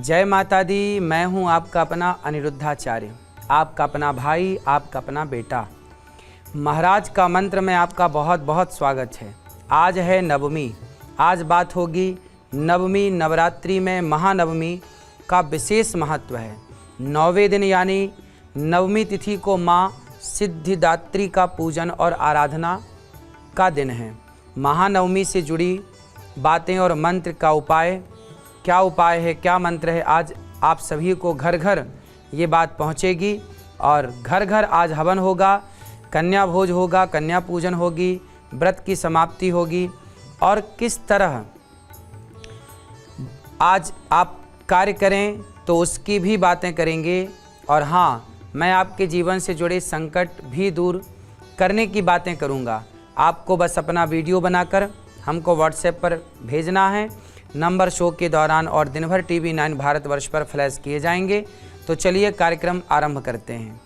जय माता दी। मैं हूं आपका अपना अनिरुद्धाचार्य, आपका अपना भाई, आपका अपना बेटा। महाराज का मंत्र में आपका बहुत बहुत स्वागत है। आज है नवमी। आज बात होगी नवमी। नवरात्रि में महानवमी का विशेष महत्व है। 9वें दिन यानी नवमी तिथि को माँ सिद्धिदात्री का पूजन और आराधना का दिन है। महानवमी से जुड़ी बातें और मंत्र का उपाय, क्या उपाय है, क्या मंत्र है, आज आप सभी को घर घर ये बात पहुँचेगी। और घर घर आज हवन होगा, कन्या भोज होगा, कन्या पूजन होगी, व्रत की समाप्ति होगी और किस तरह आज आप कार्य करें तो उसकी भी बातें करेंगे। और हाँ, मैं आपके जीवन से जुड़े संकट भी दूर करने की बातें करूँगा। आपको बस अपना वीडियो बनाकर हमको व्हाट्सएप पर भेजना है। नंबर शो के दौरान और दिन भर TV9 भारतवर्ष पर फ्लैश किए जाएंगे। तो चलिए कार्यक्रम आरंभ करते हैं।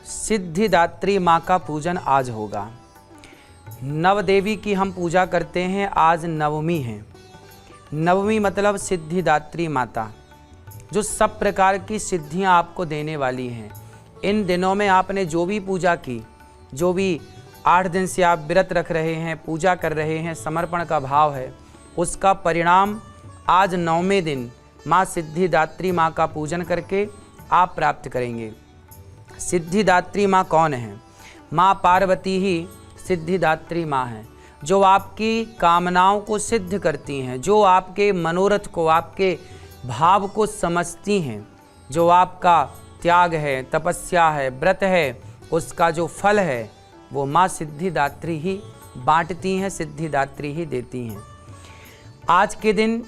सिद्धिदात्री माँ का पूजन आज होगा। नव देवी की हम पूजा करते हैं। आज नवमी है। नवमी मतलब सिद्धिदात्री माता, जो सब प्रकार की सिद्धियां आपको देने वाली हैं। इन दिनों में आपने जो भी पूजा की, जो भी 8 दिन से आप व्रत रख रहे हैं, पूजा कर रहे हैं, समर्पण का भाव है, उसका परिणाम आज 9वें दिन माँ सिद्धिदात्री माँ का पूजन करके आप प्राप्त करेंगे। सिद्धिदात्री माँ कौन है? माँ पार्वती ही सिद्धिदात्री माँ है, जो आपकी कामनाओं को सिद्ध करती हैं, जो आपके मनोरथ को, आपके भाव को समझती हैं, जो आपका त्याग है, तपस्या है, व्रत है, उसका जो फल है वो माँ सिद्धिदात्री ही बांटती हैं, सिद्धिदात्री ही देती हैं। आज के दिन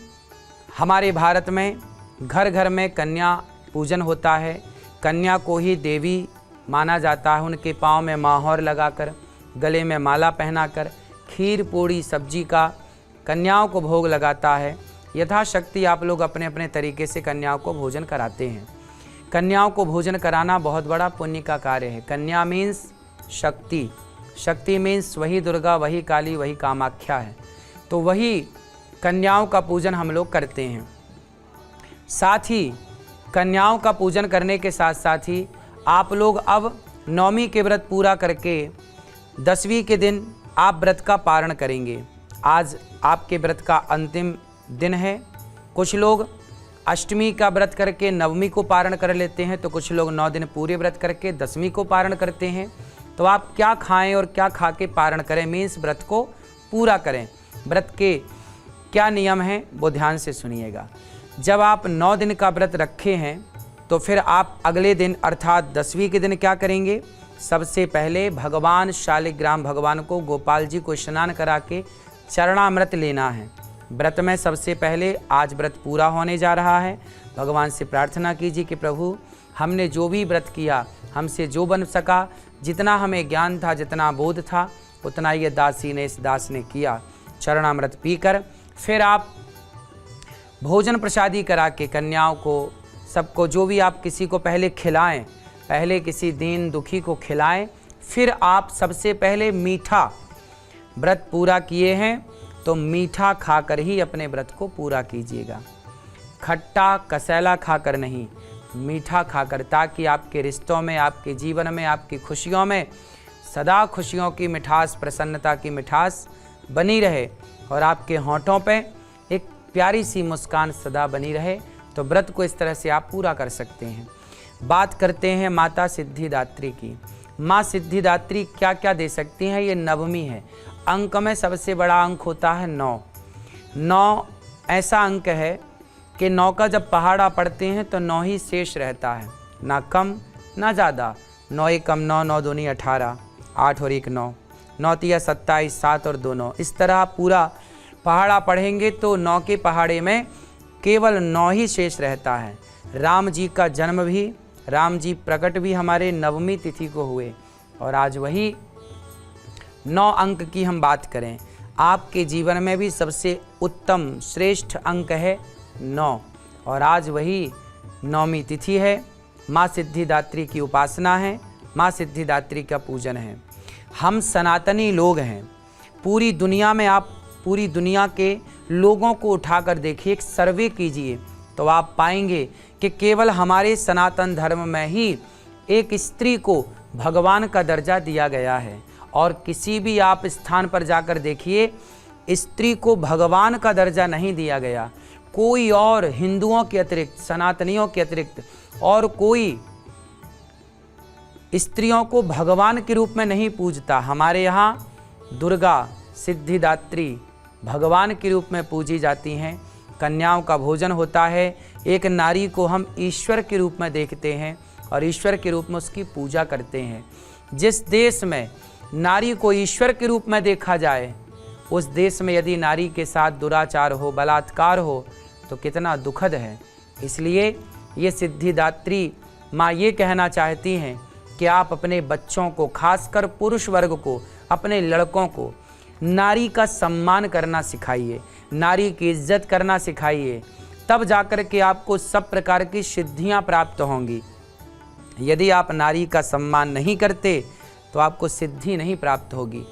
हमारे भारत में घर घर में कन्या पूजन होता है। कन्या को ही देवी माना जाता है। उनके पाँव में माहौर लगाकर, गले में माला पहनाकर, खीर पूड़ी सब्जी का कन्याओं को भोग लगाता है। यथाशक्ति आप लोग अपने अपने तरीके से कन्याओं को भोजन कराते हैं। कन्याओं को भोजन कराना बहुत बड़ा पुण्य का कार्य है। कन्या मीन्स शक्ति, शक्ति मीन्स वही दुर्गा, वही काली, वही कामाख्या है। तो वही कन्याओं का पूजन हम लोग करते हैं। साथ ही कन्याओं का पूजन करने के साथ साथ ही आप लोग अब नवमी के व्रत पूरा करके 10वीं के दिन आप व्रत का पारण करेंगे। आज आपके व्रत का अंतिम दिन है। कुछ लोग अष्टमी का व्रत करके नवमी को पारण कर लेते हैं, तो कुछ लोग 9 दिन पूरे व्रत करके 10वीं को पारण करते हैं। तो आप क्या खाएं और क्या खा के पारण करें, मीन्स व्रत को पूरा करें। व्रत के क्या नियम हैं वो ध्यान से सुनिएगा। जब आप 9 दिन का व्रत रखे हैं तो फिर आप अगले दिन अर्थात 10वीं के दिन क्या करेंगे? सबसे पहले भगवान शालिग्राम भगवान को, गोपाल जी को स्नान करा के चरणामृत लेना है। व्रत में सबसे पहले आज व्रत पूरा होने जा रहा है। भगवान से प्रार्थना कीजिए कि प्रभु, हमने जो भी व्रत किया, हमसे जो बन सका, जितना हमें ज्ञान था, जितना बोध था, उतना ये दासी ने, इस दास ने किया। चरणामृत पीकर फिर आप भोजन प्रसादी करा के कन्याओं को, सबको, जो भी आप किसी को पहले खिलाएं, पहले किसी दीन दुखी को खिलाएं। फिर आप सबसे पहले मीठा, व्रत पूरा किए हैं तो मीठा खाकर ही अपने व्रत को पूरा कीजिएगा। खट्टा कसैला खाकर नहीं, मीठा खाकर, ताकि आपके रिश्तों में, आपके जीवन में, आपकी खुशियों में सदा खुशियों की मिठास, प्रसन्नता की मिठास बनी रहे और आपके होंठों पे एक प्यारी सी मुस्कान सदा बनी रहे। तो व्रत को इस तरह से आप पूरा कर सकते हैं। बात करते हैं माता सिद्धिदात्री की। माँ सिद्धिदात्री क्या क्या दे सकती हैं? ये नवमी है। अंक में सबसे बड़ा अंक होता है 9। 9 ऐसा अंक है कि 9 का जब पहाड़ा पढ़ते हैं तो 9 ही शेष रहता है, ना कम ना ज़्यादा। 9 एक कम 9, 9 दूनी 18, 8 और 1 9, 9 तिया 27, 7 और 2 9। इस तरह पूरा पहाड़ा पढ़ेंगे तो 9 के पहाड़े में केवल 9 ही शेष रहता है। राम जी का जन्म भी, राम जी प्रकट भी हमारे नवमी तिथि को हुए। और आज वही 9 अंक की हम बात करें, आपके जीवन में भी सबसे उत्तम श्रेष्ठ अंक है 9। और आज वही नवमी तिथि है। माँ सिद्धिदात्री की उपासना है, माँ सिद्धिदात्री का पूजन है। हम सनातनी लोग हैं। पूरी दुनिया में आप पूरी दुनिया के लोगों को उठाकर देखिए, एक सर्वे कीजिए तो आप पाएंगे कि केवल हमारे सनातन धर्म में ही एक स्त्री को भगवान का दर्जा दिया गया है। और किसी भी आप स्थान पर जाकर देखिए, स्त्री को भगवान का दर्जा नहीं दिया गया। कोई और हिंदुओं के अतिरिक्त, सनातनियों के अतिरिक्त और कोई स्त्रियों को भगवान के रूप में नहीं पूजता। हमारे यहाँ दुर्गा सिद्धिदात्री भगवान के रूप में पूजी जाती हैं। कन्याओं का भोजन होता है। एक नारी को हम ईश्वर के रूप में देखते हैं और ईश्वर के रूप में उसकी पूजा करते हैं। जिस देश में नारी को ईश्वर के रूप में देखा जाए, उस देश में यदि नारी के साथ दुराचार हो, बलात्कार हो, तो कितना दुखद है। इसलिए ये सिद्धिदात्री माँ ये कहना चाहती हैं कि आप अपने बच्चों को, खासकर पुरुष वर्ग को, अपने लड़कों को नारी का सम्मान करना सिखाइए, नारी की इज्जत करना सिखाइए। तब जाकर के आपको सब प्रकार की सिद्धियां प्राप्त होंगी। यदि आप नारी का सम्मान नहीं करते तो आपको सिद्धि नहीं प्राप्त होगी।